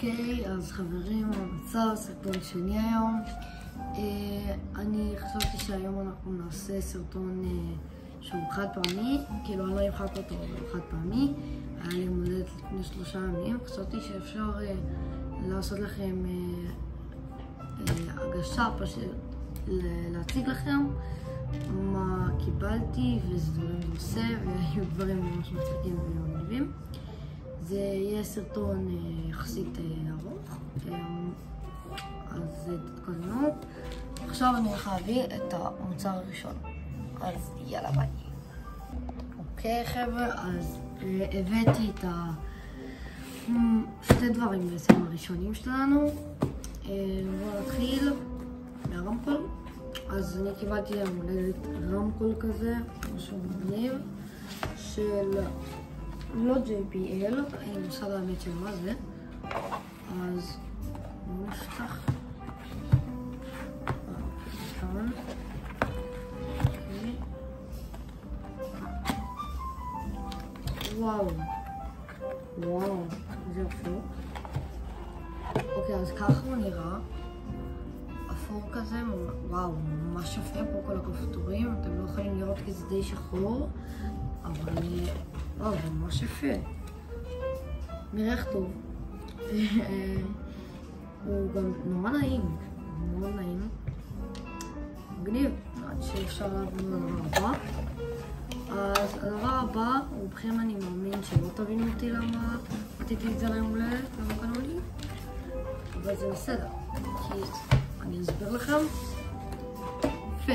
אוקיי, אז חברים, המצב, סרטון שני היום. אני חשבתי שהיום אנחנו נעשה סרטון שהוא חד פעמי, כאילו אני לא אמחק אותו, אבל חד פעמי. היה לי מולדת לפני 3 ימים, חשבתי שאפשר לעשות לכם הגשה, פשוט להציג לכם מה קיבלתי ואיזה דברים זה עושה, והיו דברים ממש מצחיקים ומגניבים. זה יהיה סרטון יחסית ארוך, אז תתכוננו. עכשיו אני הולך להביא את המוצר הראשון, אז יאללה ביי. אוקיי חבר'ה, אז הבאתי את שתי דברים בעצם הראשונים שלנו. בואו נתחיל מהרמקול. אז אני קיבלתי למולדת רמקול כזה, משהו מגניב, של לא JBL, אני מושג האמת של מה זה. אז נפתח כאן. וואו, זה יפה. אוקיי, אז ככה הוא נראה. אפור כזה, וואו, ממש יפה פה כל הכפתורים. אתם לא יכולים לראות כי זה די שחור, אבל וואו, זה ממש יפה. נראה טוב. הוא גם נורא נעים, מאוד נעים. מגניב, עד שאפשר לעבור לדבר הבא. אז הדבר הבא, רובכם אני מאמין שלא תבינו אותי למה רציתי את זה ליום הולדת, למה קנו לי. אבל זה בסדר, כי אני אסביר לכם. יפה.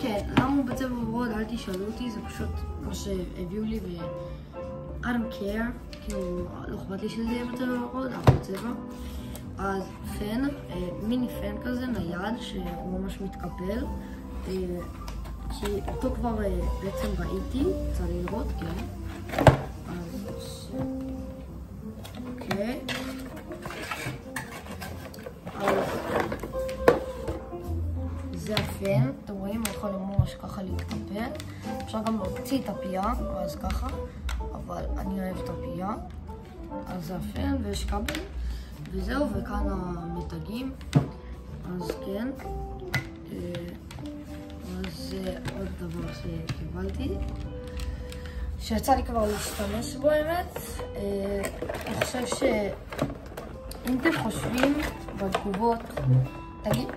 כן, למה הוא בצבע ורוד? אל תשאלו אותי, זה פשוט מה שהביאו לי ו I don't care, כאילו לא אכפת לי שזה יהיה בצבע ורוד, אבל בצבע. אז פן, מיני פן כזה נייד שהוא ממש מתקפל, כי אותו כבר בעצם ראיתי, צריך לראות, כן. אז אוקיי. זה הפן, אתם רואים, הוא יכול ממש ככה להתקפל. אפשר גם להוציא את הפייה, אז ככה, אבל אני אוהב את הפייה. אז זה הפן, ויש כבל, וזהו, וכאן המתגים. אז כן, אז זה עוד דבר שקיבלתי, שיצא לי כבר להשתמש בו האמת. אני חושב שאם אתם חושבים בתגובות,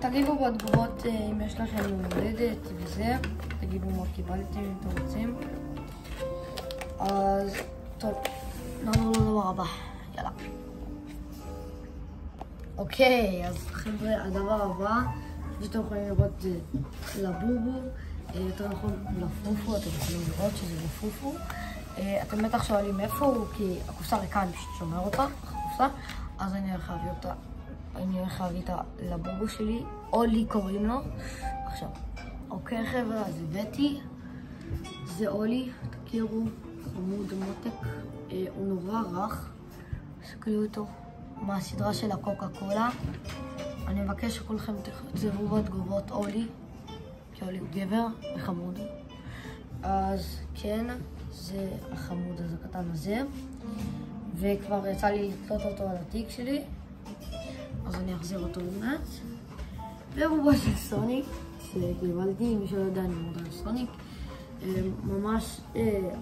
תגיבו בתגובות אם יש לכם מולדת וזה, תגיבו מה קיבלתם אם אתם רוצים. אז טוב, נעבור לדבר הבא, יאללה. אוקיי, אז חבר'ה, הדבר הבא שאתם יכולים לראות זה לבובו, יותר נכון לפופו, אתם יכולים לראות שזה לפופו. אתם בטח שואלים איפה הוא, כי הקופסה ריקה, אני פשוט שומר אותה, הקופסה, אז אני הולך להביא אותה. אני הולך להביא את הלבובו שלי, אולי קוראים לו. עכשיו, אוקיי חבר'ה, אז הבאתי. זה אולי, תכירו, חמוד מותק. הוא נורא רך, תסתכלו אותו, מהסדרה של הקוקה קולה. אני מבקש שכולכם תכתבו בתגובות אולי, כי אולי הוא גבר וחמוד. אז כן, זה החמוד הזה הקטן הזה. וכבר יצא לי לתלות אותו על התיק שלי, אז אני אחזיר אותו במעט. ובובה של סוניק, שקיבלתי, מי שלא יודע אני מאוד על סוניק. ממש,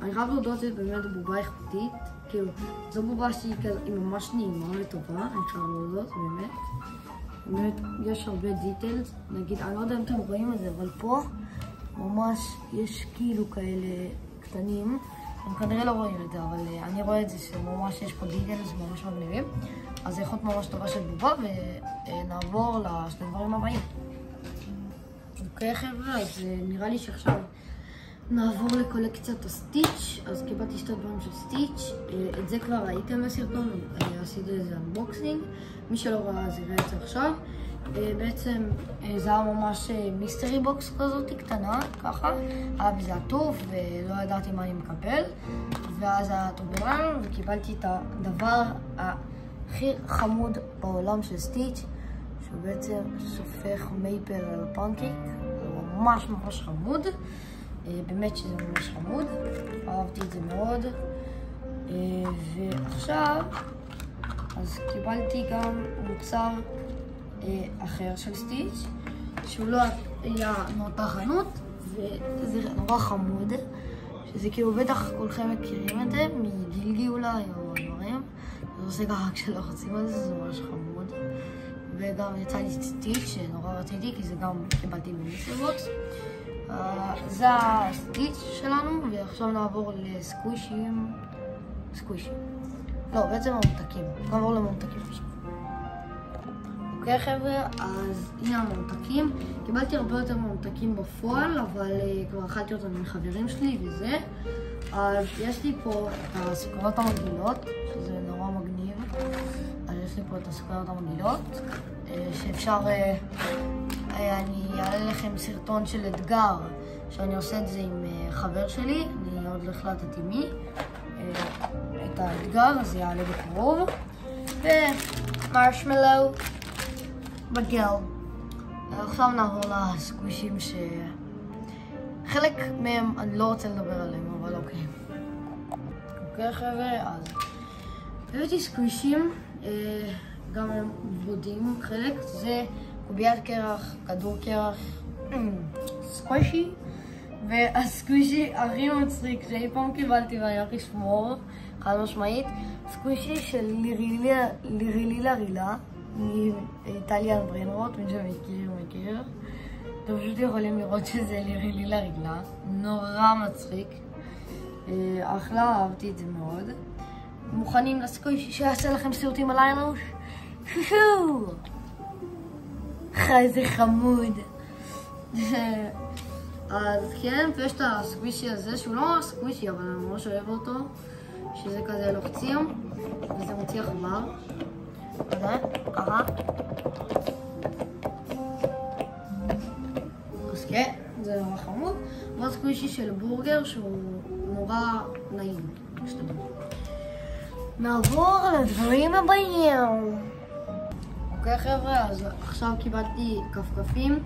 אני חייב להודות שזה באמת בובה איכותית, כאילו, זו בובה שהיא ממש נעימה וטובה, אני חייב להודות, באמת. באמת, יש הרבה דיטלס, נגיד, אני לא יודע אם אתם רואים את זה, אבל פה ממש יש כאילו כאלה קטנים. הם כנראה לא רואים את זה, אבל אני רואה את זה שממש יש פה דיטלס ממש מגניבים. אז זה איכות ממש טובה של בובה, ונעבור לשני דברים הבאים. אוקיי חבר'ה, אז נראה לי שעכשיו נעבור לקולקציית הסטיץ'. אז קיבלתי 2 דברים של סטיץ'. את זה כבר ראיתם בסרטון, עשיתי איזה אנבוקסינג. מי שלא ראה אז יראה את זה עכשיו. בעצם זה היה ממש מיסטרי בוקס כזאת קטנה, ככה. היה בזה עטוף ולא ידעתי מה אני מקבל. ואז היה עטוף ברעיון וקיבלתי את הדבר הכי חמוד בעולם של סטיץ', שהוא בעצם שופך מייפל על פנקייק. זה ממש חמוד. באמת שזה ממש חמוד, אהבתי את זה מאוד. ועכשיו אז קיבלתי גם מוצר אחר של סטיץ', שהוא לא היה מאותה חנות, וזה נורא חמוד, שזה כאילו בטח כולכם מכירים את זה, מגילגי אולי או דברים. זה עושה ככה כשלוחצים על זה, זה ממש חמוד. וגם יצא לי סטיץ' שנורא רציתי, כי זה גם קיבלתי במיסטרבוקס. זה הסטיץ' שלנו, ועכשיו נעבור לסקווישים. לא, בעצם הממתקים. נעבור לממתקים עכשיו. אוקיי חבר'ה, אז הנה הממתקים. קיבלתי הרבה יותר ממתקים בפועל, אבל כבר אכלתי אותם מחברים שלי וזה. אז יש לי פה את הסוכריות המגעילות, שזה נורא מגניב. אז יש לי פה את הסוכריות המגעילות, שאפשר, אני אעלה לכם סרטון של אתגר, שאני עושה את זה עם חבר שלי, אני עוד לא החלטתי מי. את האתגר, אז יעלה בקרוב. ומרשמלו בגל. עכשיו נעבור לסקווישים חלק מהם אני לא רוצה לדבר עליהם, אבל אוקיי. אוקיי חבר'ה, אז הבאתי סקווישים, גם הם בודים חלק, זה קוביית קרח, כדור קרח, סקווישי, והסקווישי הכי מצחיק שאי פעם קיבלתי והיה לשמור, חד משמעית, סקווישי של לירילה רילה, מאיטליאן בריינרוט, מי שמכיר. אתם פשוט יכולים לראות שזה לירילה רילה, נורא מצחיק, אחלה, אהבתי את זה מאוד. מוכנים לסקווישי שיעשה לכם סיוטים עליי על הראש? שושו! איזה חמוד. אז כן, ויש את הסקווישי הזה, שהוא לא ממש סקווישי, אבל אני ממש אוהב אותו, שזה כזה לוחצים, וזה מוציא עכבר. כזה, ככה. אז כן, זה נורא חמוד. ועוד סקווישי של בורגר, שהוא נורא נעים. נעבור לדברים הבאים. אוקיי חבר'ה, אז עכשיו קיבלתי כפכפים.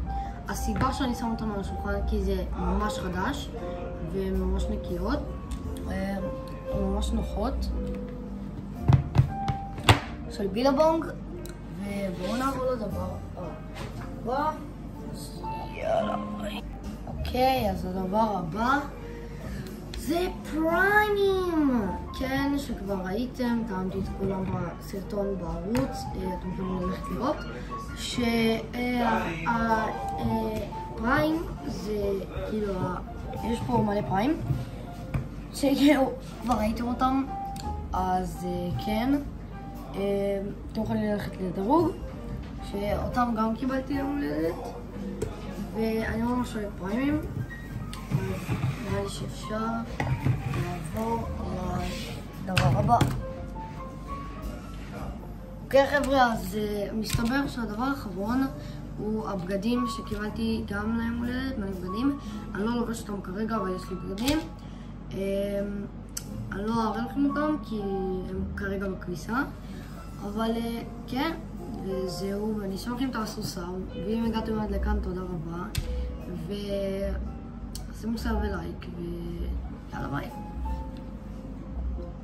הסיבה שאני שם אותם על השולחן כי זה ממש חדש וממש נקיות, ממש נוחות, של בילבונג. ובואו נעבור לדבר הבא. יאללה. אוקיי, אז הדבר הבא זה פריימים. כן, שכבר ראיתם, טעמתי את כולם בסרטון בערוץ, אתם יכולים ללכת לראות שהפריים זה כאילו, יש פה מלא פריים שכאילו כבר ראיתם אותם, אז כן, אתם יכולים ללכת לדירוג שאותם גם קיבלתי יום הולדת, ואני ממש אוהב פריימים, אז נראה לי שאפשר לעבור לדבר הבא. אוקיי חבר'ה, אז מסתבר שהדבר האחרון הוא הבגדים שקיבלתי גם ליום הולדת, מלא בגדים. אני לא לובש אותם כרגע, אבל יש לי בגדים. אני לא אראה לכם אותם כי הם כרגע בכניסה, אבל כן, וזהו, ואני אשמח אם תעשו סאב, ואם הגעתם עד לכאן תודה רבה, ושימו סאב ולייק, ויאללה ביי.